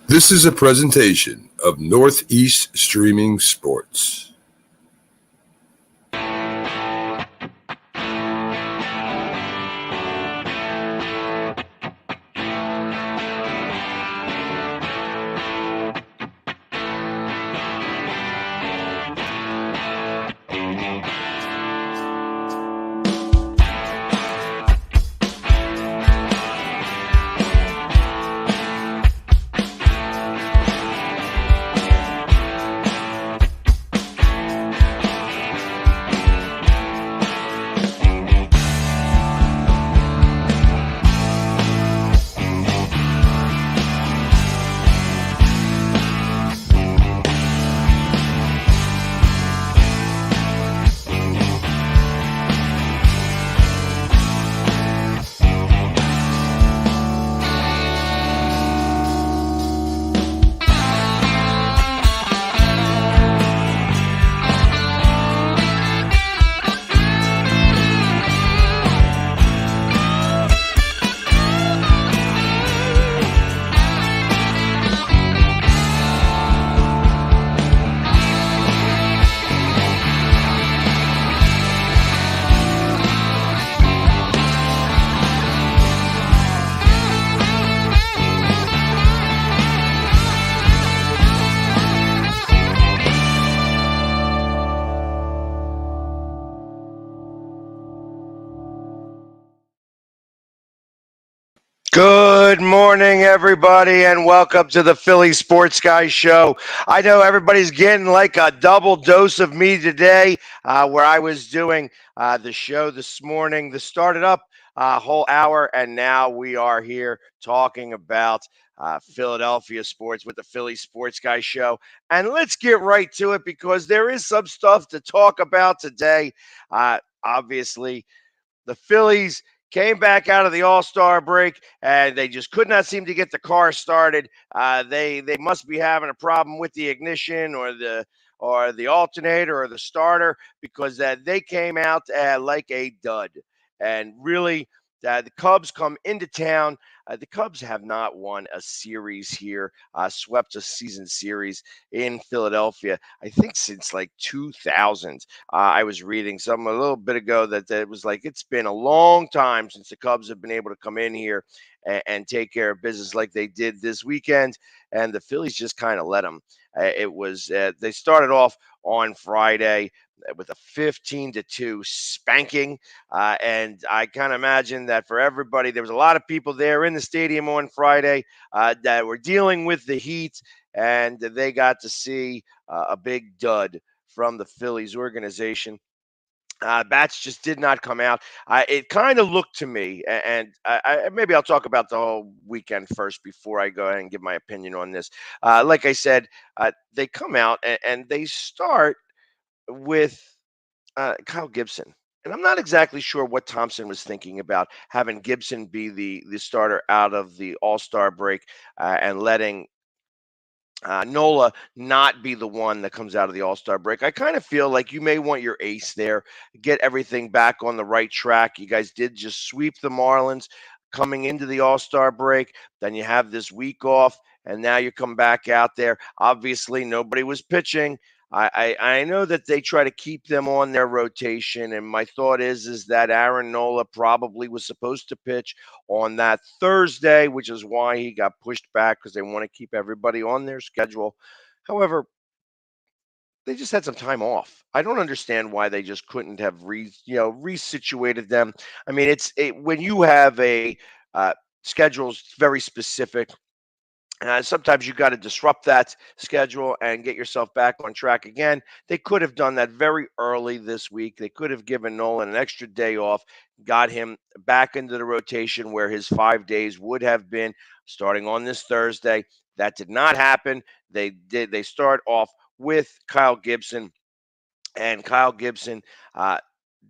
This is a presentation of Northeast Streaming Sports. Good morning, everybody, and welcome to the Philly Sports Guy Show. I know everybody's getting like a double dose of me today, where I was doing the show this morning. This started up a whole hour, and now we are here talking about Philadelphia sports with the Philly Sports Guy Show. And let's get right to it because there is some stuff to talk about today. Obviously, the Phillies came back out of the All-Star break, and they just could not seem to get the car started. They must be having a problem with the ignition or the alternator or the starter because they came out like a dud. And really, the Cubs come into town. The Cubs have not won a series here, swept a season series in Philadelphia, I think since like 2000. I was reading something a little bit ago that it was like it's been a long time since the Cubs have been able to come in here and take care of business like they did this weekend, and the Phillies just kind of let them. They started off on Friday with a 15-2 spanking, and I kind of imagine that for everybody, there was a lot of people there in the stadium on Friday that were dealing with the heat, and they got to see a big dud from the Phillies organization. Bats just did not come out. It kind of looked to me, and maybe I'll talk about the whole weekend first before I go ahead and give my opinion on this. Like I said, they come out and they start with Kyle Gibson. And I'm not exactly sure what Thompson was thinking about having Gibson be the starter out of the All Star break and letting Nola not be the one that comes out of the All Star break. I kind of feel like you may want your ace there, get everything back on the right track. You guys did just sweep the Marlins coming into the All Star break. Then you have this week off, and now you come back out there. Obviously, nobody was pitching. I know that they try to keep them on their rotation, and my thought is that Aaron Nola probably was supposed to pitch on that Thursday, which is why he got pushed back because they want to keep everybody on their schedule. However, they just had some time off. I don't understand why they just couldn't have resituated them. I mean, when you have a schedule's very specific. Sometimes you got to disrupt that schedule and get yourself back on track again. They could have done that very early this week. They could have given Nolan an extra day off, got him back into the rotation where his 5 days would have been starting on this Thursday. That did not happen. They start off with Kyle Gibson, and Kyle Gibson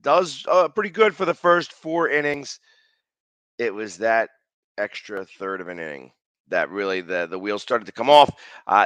does pretty good for the first 4 innings. It was that extra third of an inning that really the wheels started to come off.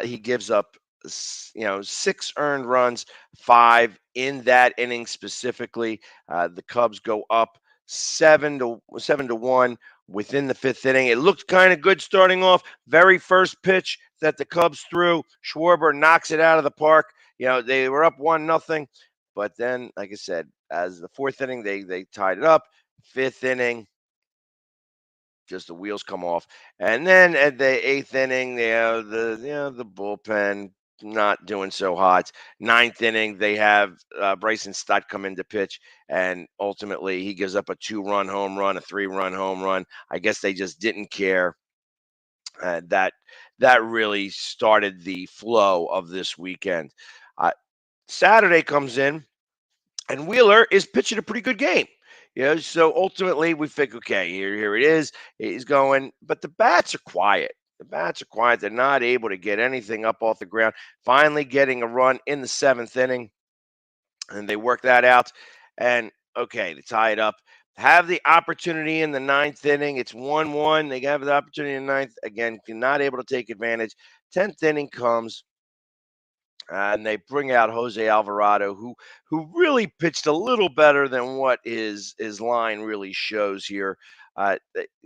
He gives up 6 earned runs, 5 in that inning specifically. The Cubs go up 7-1 within the fifth inning. It looked kind of good starting off. Very first pitch that the Cubs threw, Schwarber knocks it out of the park. They were up 1-0, but then, like I said, as the fourth inning, they tied it up. Fifth inning, just the wheels come off. And then at the eighth inning, the bullpen not doing so hot. Ninth inning, they have Bryson Stott come in to pitch, and ultimately he gives up a 2-run home run, a 3-run home run. I guess they just didn't care. That really started the flow of this weekend. Saturday comes in, and Wheeler is pitching a pretty good game. So ultimately we think, okay, here it is. He's going, but the bats are quiet. The bats are quiet. They're not able to get anything up off the ground. Finally getting a run in the seventh inning, and they work that out. And okay, to tie it up, have the opportunity in the ninth inning. It's 1-1. They have the opportunity in the ninth. Again, not able to take advantage. 10th inning comes, and they bring out Jose Alvarado, who really pitched a little better than what his line really shows here. I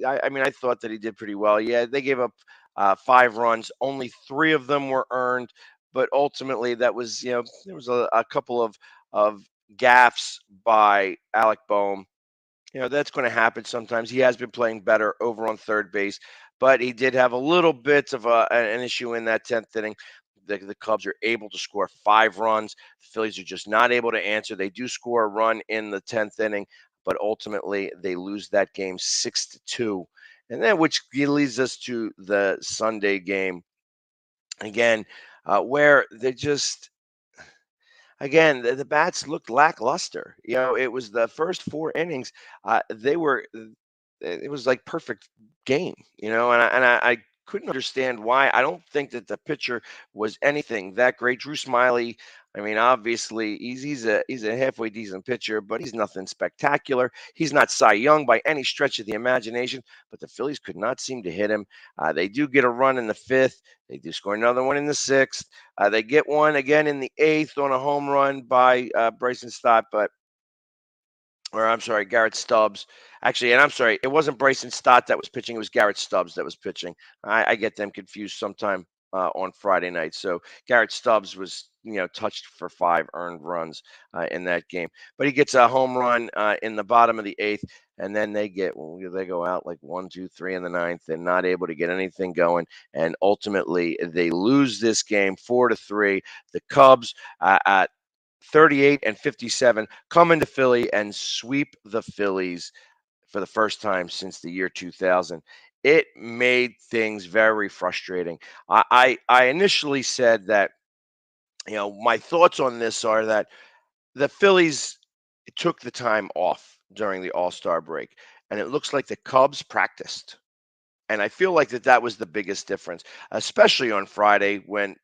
mean, I thought that he did pretty well. Yeah, they gave up 5 runs. Only 3 of them were earned, but ultimately that was, there was a couple of gaffes by Alec Boehm. That's going to happen sometimes. He has been playing better over on third base, but he did have a little bit of an issue in that 10th inning. The Cubs are able to score 5 runs. The Phillies are just not able to answer. They do score a run in the 10th inning, but ultimately they lose that game 6-2. And then, which leads us to the Sunday game again, where they just, again, the bats looked lackluster. It was the first 4 innings. It was like perfect game. And I couldn't understand why. I don't think that the pitcher was anything that great. Drew Smiley. I mean, obviously he's a halfway decent pitcher, but he's nothing spectacular. He's not Cy Young by any stretch of the imagination. But the Phillies could not seem to hit him. They do get a run in the fifth. They do score another one in the sixth. They get one again in the eighth on a home run by Bryson Stott, or I'm sorry, Garrett Stubbs. Actually, and I'm sorry, it wasn't Bryson Stott that was pitching. It was Garrett Stubbs that was pitching. I get them confused sometime on Friday night. So Garrett Stubbs was, touched for 5 earned runs in that game. But he gets a home run in the bottom of the eighth, and then they go out like 1, 2, 3 in the ninth, and not able to get anything going. And ultimately, they lose this game 4-3. The Cubs at 38-57 come into Philly and sweep the Phillies for the first time since the year 2000. It made things very frustrating. I initially said that, my thoughts on this are that the Phillies took the time off during the All-Star break, and it looks like the Cubs practiced. And I feel like that was the biggest difference, especially on Friday when,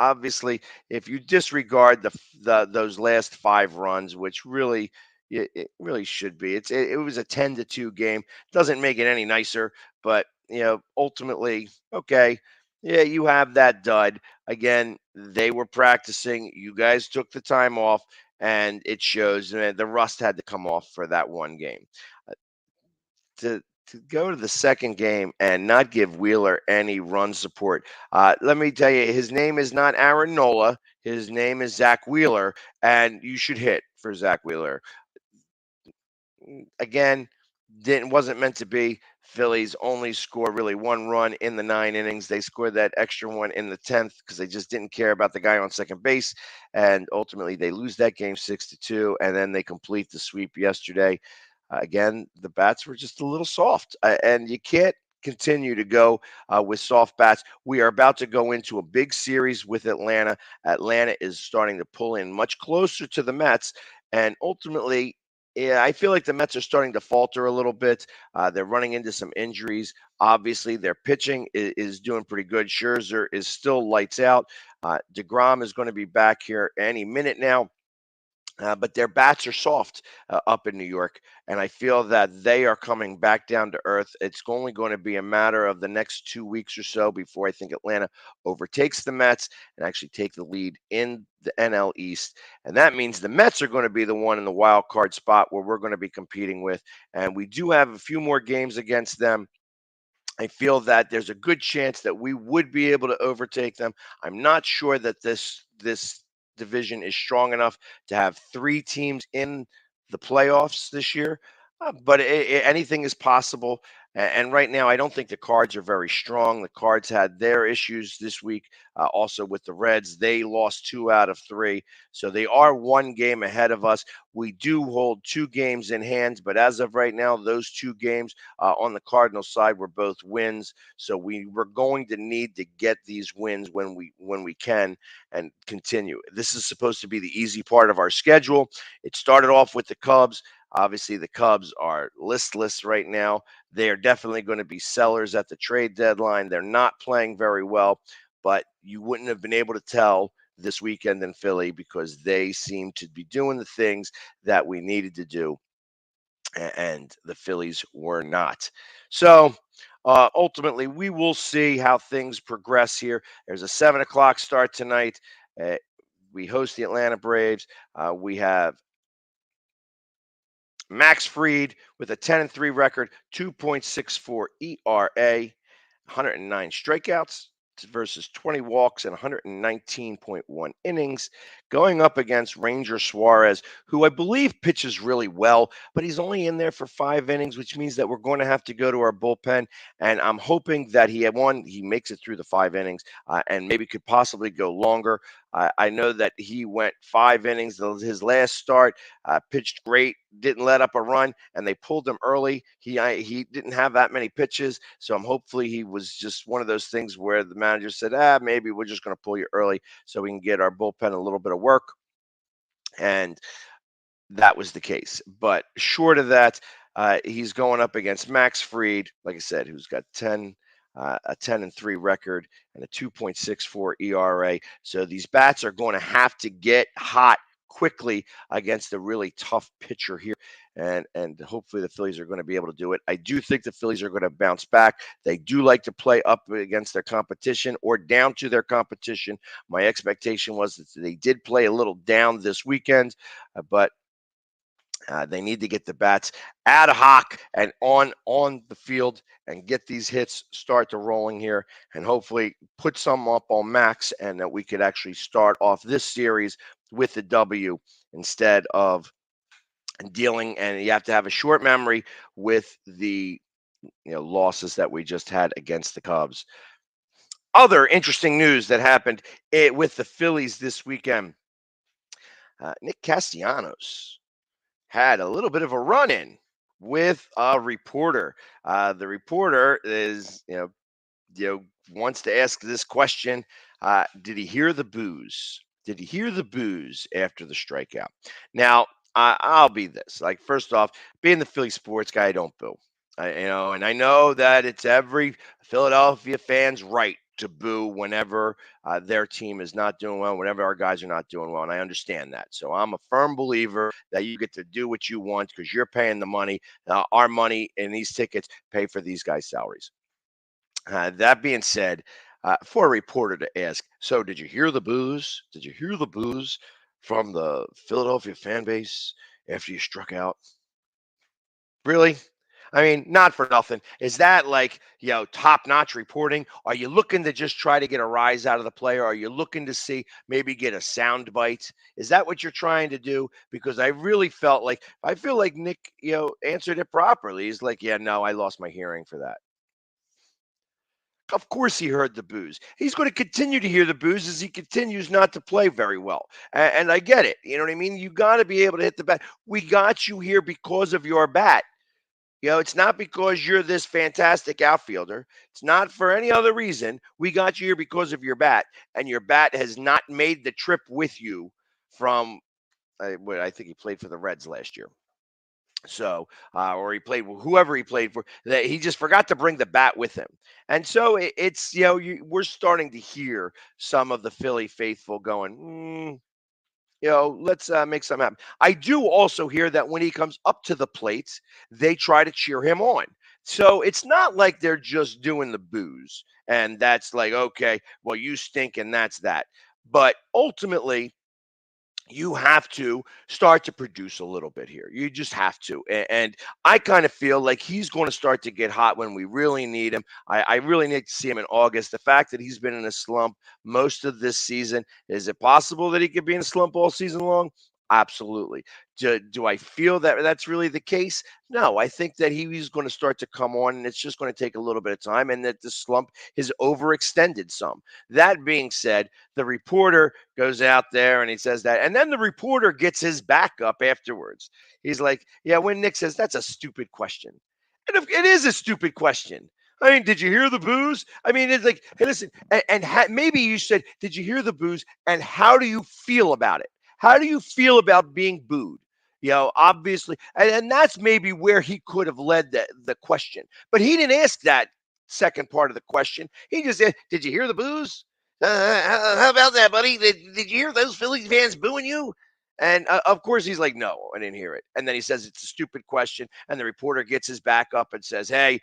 obviously, if you disregard those last 5 runs, which really it really should be, it was a 10-2 game. Doesn't make it any nicer, but ultimately, okay, yeah, you have that dud. Again, they were practicing. You guys took the time off, and it shows. The rust had to come off for that one game. To go to the second game and not give Wheeler any run support. Let me tell you, his name is not Aaron Nola. His name is Zach Wheeler, and you should hit for Zach Wheeler. Again, wasn't meant to be. Phillies only score really 1 run in the 9 innings. They scored that extra one in the 10th because they just didn't care about the guy on second base, and ultimately they lose that game 6-2, and then they complete the sweep yesterday. Again, the bats were just a little soft, and you can't continue to go with soft bats. We are about to go into a big series with Atlanta. Atlanta is starting to pull in much closer to the Mets, and ultimately, yeah, I feel like the Mets are starting to falter a little bit. They're running into some injuries. Obviously, their pitching is doing pretty good. Scherzer is still lights out. DeGrom is going to be back here any minute now. but their bats are soft up in New York, and I feel that they are coming back down to earth. It's only going to be a matter of the next 2 weeks or so before I think Atlanta overtakes the Mets and actually take the lead in the NL East. And that means the Mets are going to be the one in the wild card spot where we're going to be competing with. And we do have a few more games against them. I feel that there's a good chance that we would be able to overtake them. I'm not sure that this division is strong enough to have three teams in the playoffs this year, but anything is possible. And right now, I don't think the Cards are very strong. The Cards had their issues this week, also with the Reds. They lost 2 out of 3, so they are one game ahead of us. We do hold 2 games in hand, but as of right now, those 2 games on the Cardinals side were both wins. So we're going to need to get these wins when we can and continue. This is supposed to be the easy part of our schedule. It started off with the Cubs. Obviously, the Cubs are listless right now. They are definitely going to be sellers at the trade deadline. They're not playing very well, but you wouldn't have been able to tell this weekend in Philly because they seem to be doing the things that we needed to do, and the Phillies were not. So ultimately, we will see how things progress here. There's a 7 o'clock start tonight. Uh, we host the Atlanta Braves. We have Max Fried with a 10-3 record, 2.64 ERA, 109 strikeouts versus 20 walks and 119.1 innings, going up against Ranger Suarez, who I believe pitches really well, but he's only in there for 5 innings, which means that we're going to have to go to our bullpen. And I'm hoping that he makes it through the 5 innings, and maybe could possibly go longer. I know that he went 5 innings his last start, pitched great, didn't let up a run, and they pulled him early. He didn't have that many pitches, so I'm hopefully he was just one of those things where the manager said, maybe we're just going to pull you early so we can get our bullpen a little bit of work. And that was the case. But short of that, he's going up against Max Fried, like I said, who's got a 10-3 record and a 2.64 ERA. So these bats are going to have to get hot quickly against a really tough pitcher here. And hopefully the Phillies are going to be able to do it. I do think the Phillies are going to bounce back. They do like to play up against their competition or down to their competition. My expectation was that they did play a little down this weekend, but they need to get the bats ad hoc and on the field and get these hits start to rolling here, and hopefully put some up on Max, and that we could actually start off this series with the W instead of dealing. And you have to have a short memory with the losses that we just had against the Cubs. Other interesting news that happened with the Phillies this weekend. Nick Castellanos had a little bit of a run-in with a reporter. The reporter wants to ask this question: did he hear the booze? Did he hear the booze after the strikeout? Now, I'll be this. Like, first off, being the Philly sports guy, I don't boo. And I know that it's every Philadelphia fan's right to boo whenever their team is not doing well, whenever our guys are not doing well, and I understand that. So I'm a firm believer that you get to do what you want because you're paying the money. Our money and these tickets pay for these guys' salaries. That being said, for a reporter to ask, so did you hear the booze? Did you hear the booze from the Philadelphia fan base after you struck out? Really? I mean, not for nothing. Is that like, top-notch reporting? Are you looking to just try to get a rise out of the player? Are you looking to see maybe get a sound bite? Is that what you're trying to do? Because I feel like Nick, answered it properly. He's like, yeah, no, I lost my hearing for that. Of course, he heard the booze. He's going to continue to hear the booze as he continues not to play very well. And I get it. You know what I mean? You got to be able to hit the bat. We got you here because of your bat. It's not because you're this fantastic outfielder. It's not for any other reason. We got you here because of your bat, and your bat has not made the trip with you from what I think he played for the Reds last year. So, or he played whoever he played for, that he just forgot to bring the bat with him. And so it's, we're starting to hear some of the Philly faithful going, let's make something happen. I do also hear that when he comes up to the plate, they try to cheer him on. So it's not like they're just doing the booze and that's like, okay, well, you stink and that's that. But ultimately, you have to start to produce a little bit here. You just have to. And I kind of feel like he's going to start to get hot when we really need him. I really need to see him in August. The fact that he's been in a slump most of this season, is it possible that he could be in a slump all season long? Absolutely. Do I feel that that's really the case? No, I think that he's going to start to come on, and it's just going to take a little bit of time, and that the slump is overextended some. That being said, the reporter goes out there and he says that, and then the reporter gets his back up afterwards. He's like, "Yeah," when Nick says that's a stupid question, and if it is a stupid question. I mean, did you hear the booze? I mean, it's like, hey, listen, maybe you said, did you hear the booze? And how do you feel about it? How do you feel about being booed? Obviously, and that's maybe where he could have led the question. But he didn't ask that second part of the question. He just said, did you hear the booze? How about that, buddy? Did you hear those Phillies fans booing you? And of course, he's like, no, I didn't hear it. And then he says it's a stupid question. And the reporter gets his back up and says, hey,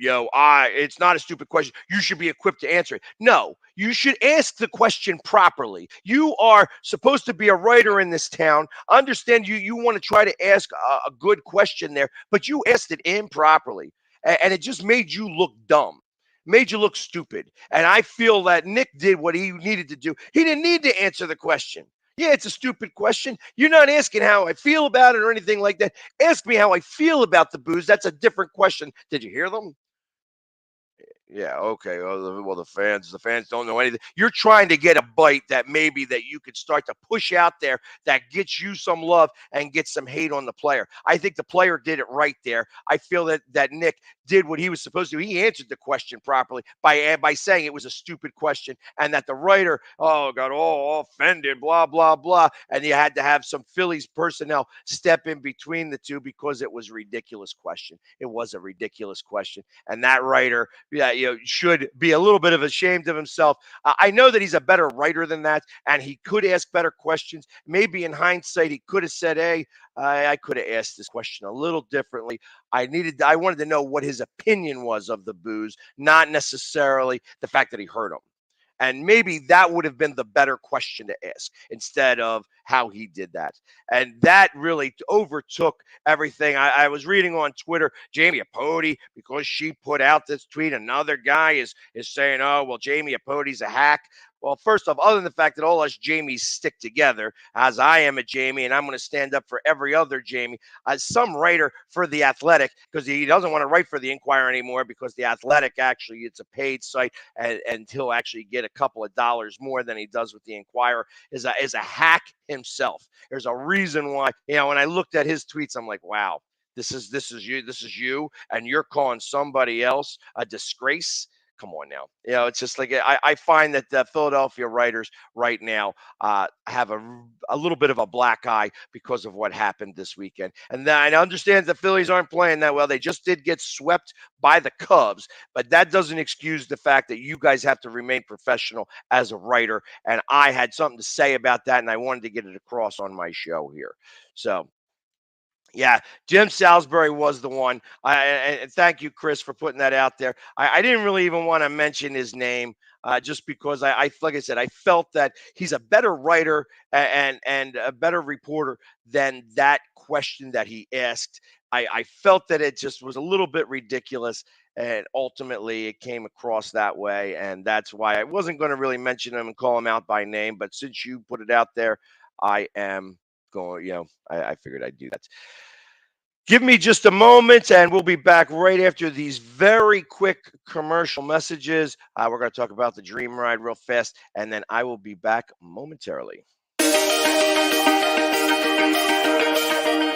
it's not a stupid question. You should be equipped to answer it. No, you should ask the question properly. You are supposed to be a writer in this town. Understand you want to try to ask a good question there, but you asked it improperly. And it just made you look dumb, made you look stupid. And I feel that Nick did what he needed to do. He didn't need to answer the question. Yeah, it's a stupid question. You're not asking how I feel about it or anything like that. Ask me how I feel about the booze. That's a different question. Did you hear them? Yeah, okay. Well, the fans don't know anything. You're trying to get a bite that maybe that you could start to push out there that gets you some love and get some hate on the player. I think the player did it right there. I feel that Nick did what he was supposed to. He answered the question properly by saying it was a stupid question, and that the writer got all offended, blah blah blah, and you had to have some Phillies personnel step in between the two because it was a ridiculous question. It was a ridiculous question, and that writer, should be a little bit of ashamed of himself. I know that he's a better writer than that, and he could ask better questions. Maybe in hindsight, he could have said, hey, I could have asked this question a little differently. I wanted to know what his opinion was of the booze, not necessarily the fact that he heard him. And maybe that would have been the better question to ask instead of how he did that. And that really overtook everything. I was reading on Twitter, Jamie Apodi, because she put out this tweet, another guy is saying, oh, well, Jamie Apodi's a hack. Well, first off, other than the fact that all us Jamies stick together, as I am a Jamie, and I'm going to stand up for every other Jamie, as some writer for The Athletic, because he doesn't want to write for The Inquirer anymore because The Athletic, actually, it's a paid site, and he'll actually get a couple of dollars more than he does with The Inquirer, is a hack himself. There's a reason why, when I looked at his tweets, I'm like, wow, this is you, and you're calling somebody else a disgrace. Come on now. It's just like I find that the Philadelphia writers right now have a little bit of a black eye because of what happened this weekend. And then I understand the Phillies aren't playing that well. They just did get swept by the Cubs, but that doesn't excuse the fact that you guys have to remain professional as a writer. And I had something to say about that, and I wanted to get it across on my show here. So, yeah, Jim Salisbury was the one. And thank you, Chris, for putting that out there. I didn't really even want to mention his name just because like I said, I felt that he's a better writer and a better reporter than that question that he asked. I felt that it just was a little bit ridiculous, and ultimately it came across that way. And that's why I wasn't going to really mention him and call him out by name. But since you put it out there, I am going, I figured I'd do that. Give me just a moment, and we'll be back right after these very quick commercial messages. We're going to talk about the Dream Ride real fast, and then I will be back momentarily.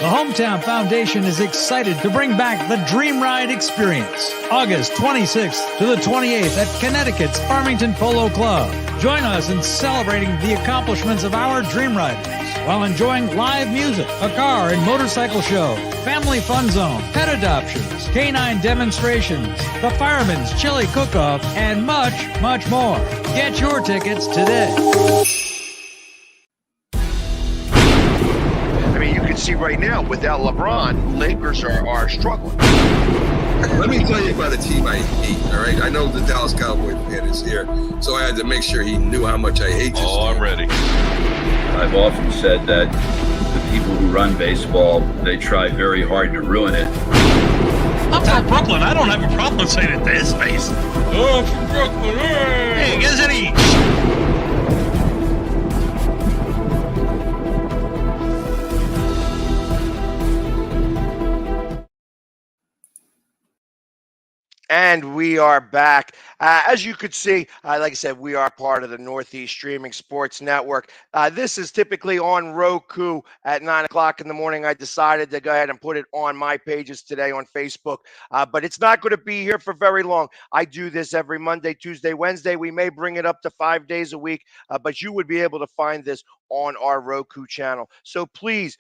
The Hometown Foundation is excited to bring back the Dream Ride experience, August 26th to the 28th at Connecticut's Farmington Polo Club. Join us in celebrating the accomplishments of our Dream Riders while enjoying live music, a car and motorcycle show, family fun zone, pet adoptions, canine demonstrations, the Fireman's Chili Cook-Off, and much, much more. Get your tickets today. see right now, without LeBron, Lakers are struggling. Let me tell you about a team I hate, all right? I know the Dallas Cowboy fan is here, so I had to make sure he knew how much I hate this team. I'm ready. I've often said that the people who run baseball, they try very hard to ruin it. I'm from Brooklyn. I don't have a problem saying it to his face. Oh, I'm from Brooklyn. Hey, get us any. And we are back. As you could see, like I said, we are part of the Northeast Streaming Sports Network. This is typically on Roku at 9 o'clock in the morning. I decided to go ahead and put it on my pages today on Facebook, but it's not going to be here for very long. I do this every Monday, Tuesday, Wednesday. We may bring it up to 5 days a week, but you would be able to find this on our Roku channel. So please,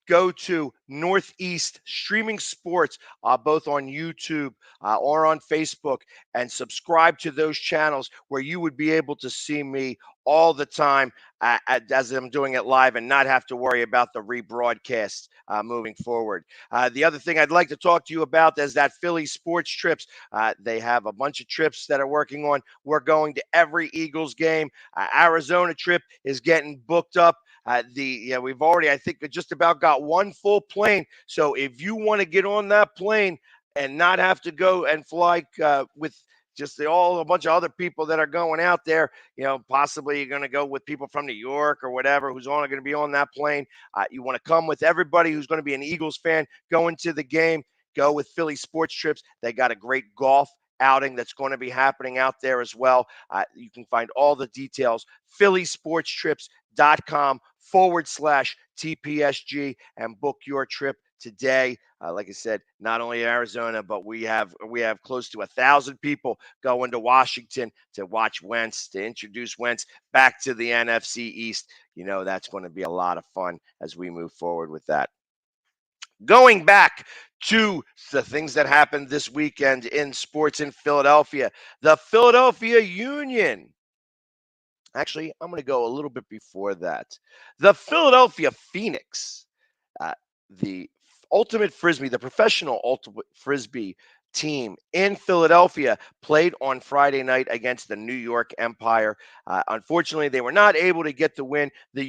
go to Northeast Streaming Sports, both on YouTube or on Facebook, and subscribe to those channels where you would be able to see me all the time as I'm doing it live and not have to worry about the rebroadcast moving forward. The other thing I'd like to talk to you about is that Philly Sports Trips. They have a bunch of trips that are working on. We're going to every Eagles game. Arizona trip is getting booked up. We've already, I think, just about got one full plane. So if you want to get on that plane and not have to go and fly with just a bunch of other people that are going out there, possibly you're going to go with people from New York or whatever who's only going to be on that plane. You want to come with everybody who's going to be an Eagles fan going to the game. Go with Philly Sports Trips. They got a great golf outing that's going to be happening out there as well. You can find all the details, phillysportstrips.com/TPSG, and book your trip today. Like I said, not only Arizona, but we have close to 1,000 people going to Washington to watch Wentz, to introduce Wentz back to the NFC East. That's going to be a lot of fun as we move forward with that. Going back to the things that happened this weekend in sports in Philadelphia, the Philadelphia Union. Actually, I'm going to go a little bit before that. The Philadelphia Phoenix, the Ultimate Frisbee, the professional Ultimate Frisbee team in Philadelphia, played on Friday night against the New York Empire. Unfortunately, they were not able to get the win. The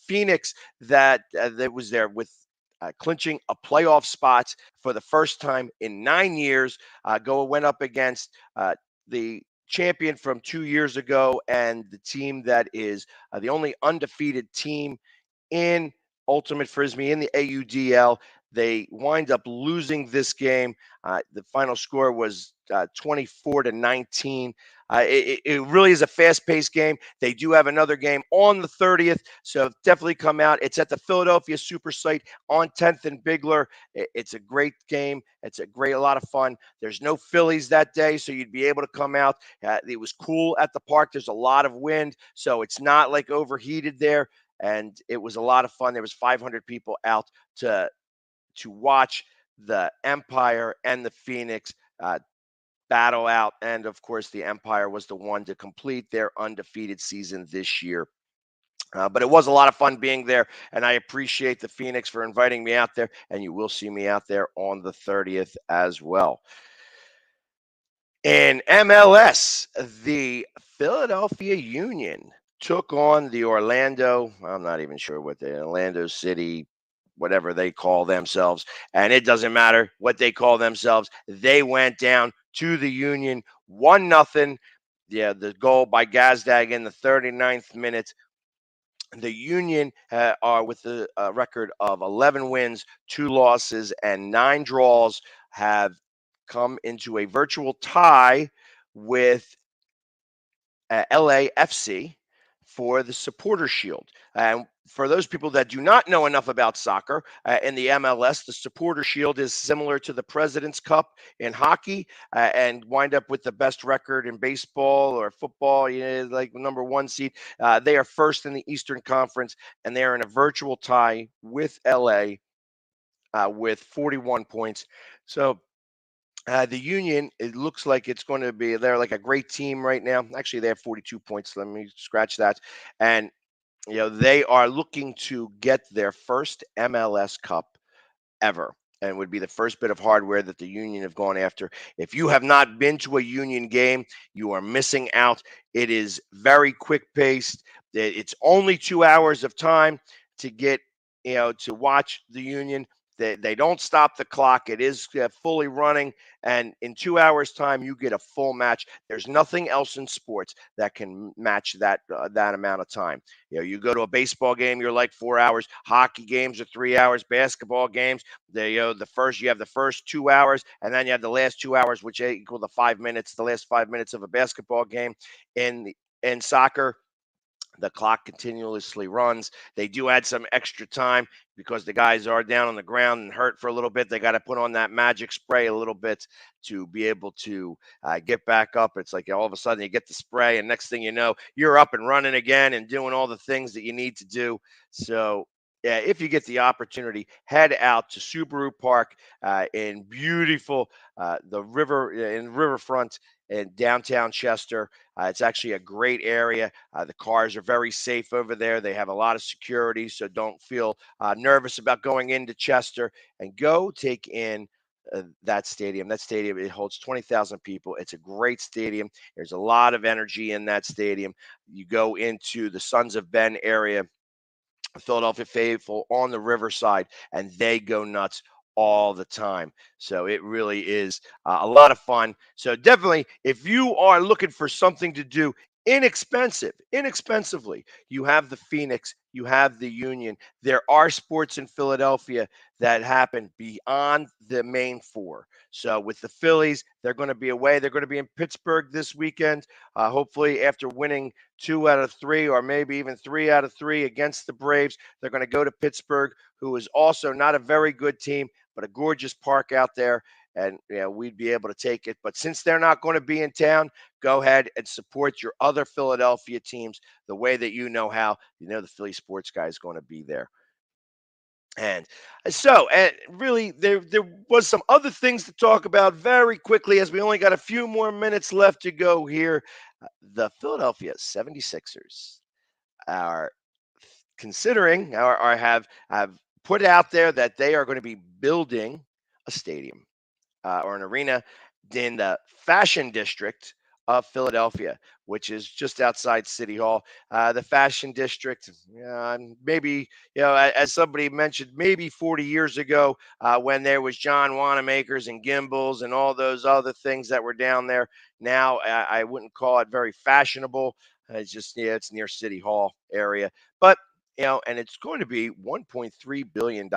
Phoenix that was there with clinching a playoff spot for the first time in 9 years, went up against the champion from 2 years ago and the team that is the only undefeated team in Ultimate Frisbee in the AUDL. They wind up losing this game. The final score was 24-19. It really is a fast-paced game. They do have another game on the 30th, so definitely come out. It's at the Philadelphia Super Site on 10th and Bigler. It's a great game. It's a lot of fun. There's no Phillies that day, so you'd be able to come out. It was cool at the park. There's a lot of wind, so it's not like overheated there, and it was a lot of fun. There was 500 people out to watch the Empire and the Phoenix battle out. And of course, the Empire was the one to complete their undefeated season this year. But it was a lot of fun being there, and I appreciate the Phoenix for inviting me out there, and you will see me out there on the 30th as well. In MLS, the Philadelphia Union took on the Orlando City, whatever they call themselves, and it doesn't matter what they call themselves. They went down to the Union 1-0. The goal by Gazdag in the 39th minute. The Union are with a record of 11 wins, 2 losses, and 9 draws, have come into a virtual tie with LAFC for the Supporter Shield. And for those people that do not know enough about soccer, in the MLS, the Supporter Shield is similar to the President's Cup in hockey, and wind up with the best record in baseball or football, like number 1 seed. They are first in the Eastern Conference, and they are in a virtual tie with LA with 41 points. So the Union, it looks like it's going to be, they're like a great team right now. Actually, they have 42 points. Let me scratch that. And they are looking to get their first MLS Cup ever, and would be the first bit of hardware that the Union have gone after. If you have not been to a Union game, you are missing out. It is very quick paced. It's only 2 hours of time to get, to watch the Union. They don't stop the clock. It is fully running, and in 2 hours' time, you get a full match. There's nothing else in sports that can match that amount of time. You go to a baseball game, you're like 4 hours. Hockey games are 3 hours. Basketball games, you have the first 2 hours, and then you have the last 2 hours, which equal the 5 minutes, the last 5 minutes of a basketball game. In soccer, the clock continuously runs. They do add some extra time because the guys are down on the ground and hurt for a little bit. They got to put on that magic spray a little bit to be able to get back up. It's like all of a sudden you get the spray, and next thing you know, you're up and running again and doing all the things that you need to do. So, yeah, if you get the opportunity, head out to Subaru Park in beautiful the river in Riverfront in downtown Chester. It's actually a great area. The cars are very safe over there. They have a lot of security, so don't feel nervous about going into Chester, and go take in that stadium. That stadium, it holds 20,000 people. It's a great stadium. There's a lot of energy in that stadium. You go into the Sons of Ben area, Philadelphia faithful on the Riverside, and they go nuts all the time. So it really is a lot of fun. So definitely, if you are looking for something to do inexpensively, you have the Phoenix, you have the Union. There are sports in Philadelphia that happen beyond the main four. So with the Phillies, they're going to be away. They're going to be in Pittsburgh this weekend. Hopefully, after winning 2 out of 3, or maybe even 3 out of 3 against the Braves, they're going to go to Pittsburgh, who is also not a very good team, but a gorgeous park out there. And we'd be able to take it. But since they're not going to be in town, go ahead and support your other Philadelphia teams the way that you know how. The Philly Sports Guy is going to be there. And really, there was some other things to talk about very quickly, as we only got a few more minutes left to go here. The Philadelphia 76ers are considering, or have put out there, that they are going to be building a stadium or an arena in the Fashion District of Philadelphia, which is just outside City Hall. The Fashion District, maybe, as somebody mentioned, maybe 40 years ago, when there was John Wanamaker's and Gimbels and all those other things that were down there. Now, I wouldn't call it very fashionable. It's just, it's near City Hall area. But, and it's going to be $1.3 billion.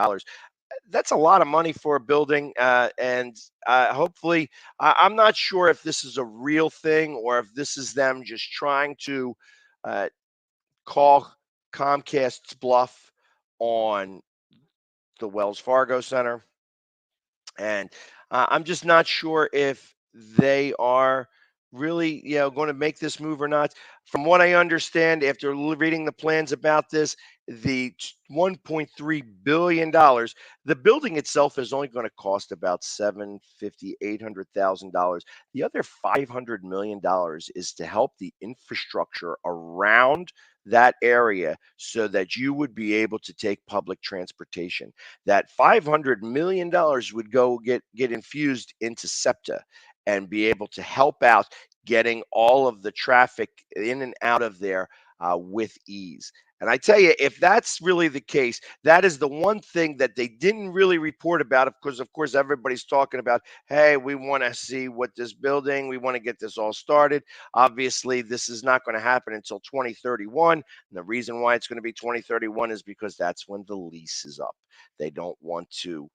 That's a lot of money for a building, and hopefully, I'm not sure if this is a real thing or if this is them just trying to uh, call Comcast's bluff on the Wells Fargo Center. And I'm just not sure if they are really, going to make this move or not. From what I understand, after reading the plans about this, the $1.3 billion, the building itself is only going to cost about $800,000. The other $500 million is to help the infrastructure around that area so that you would be able to take public transportation. That $500 million would go get infused into SEPTA and be able to help out getting all of the traffic in and out of there with ease. And I tell you, if that's really the case, that is the one thing that they didn't really report about, because, of course, everybody's talking about, hey, we want to see what this building, we want to get this all started. Obviously, this is not going to happen until 2031. And the reason why it's going to be 2031 is because that's when the lease is up. They don't want to.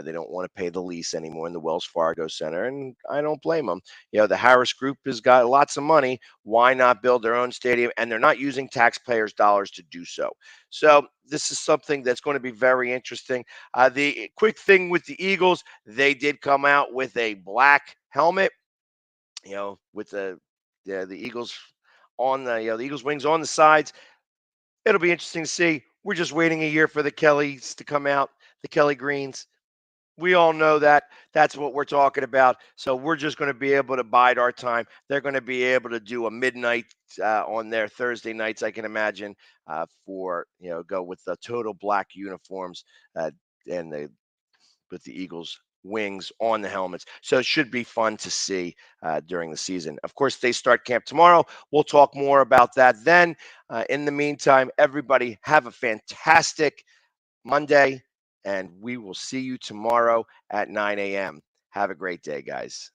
They don't want to pay the lease anymore in the Wells Fargo Center, and I don't blame them. The Harris Group has got lots of money. Why not build their own stadium? And they're not using taxpayers' dollars to do so. So this is something that's going to be very interesting. The quick thing with the Eagles, they did come out with a black helmet, with the Eagles on the Eagles wings on the sides. It'll be interesting to see. We're just waiting a year for the Kellys to come out, the Kelly Greens. We all know that. That's what we're talking about. So we're just going to be able to bide our time. They're going to be able to do a midnight on their Thursday nights, I can imagine, for go with the total black uniforms and the with the Eagles wings on the helmets. So it should be fun to see during the season. Of course, they start camp tomorrow. We'll talk more about that then. In the meantime, everybody have a fantastic Monday, and we will see you tomorrow at 9 a.m. Have a great day, guys.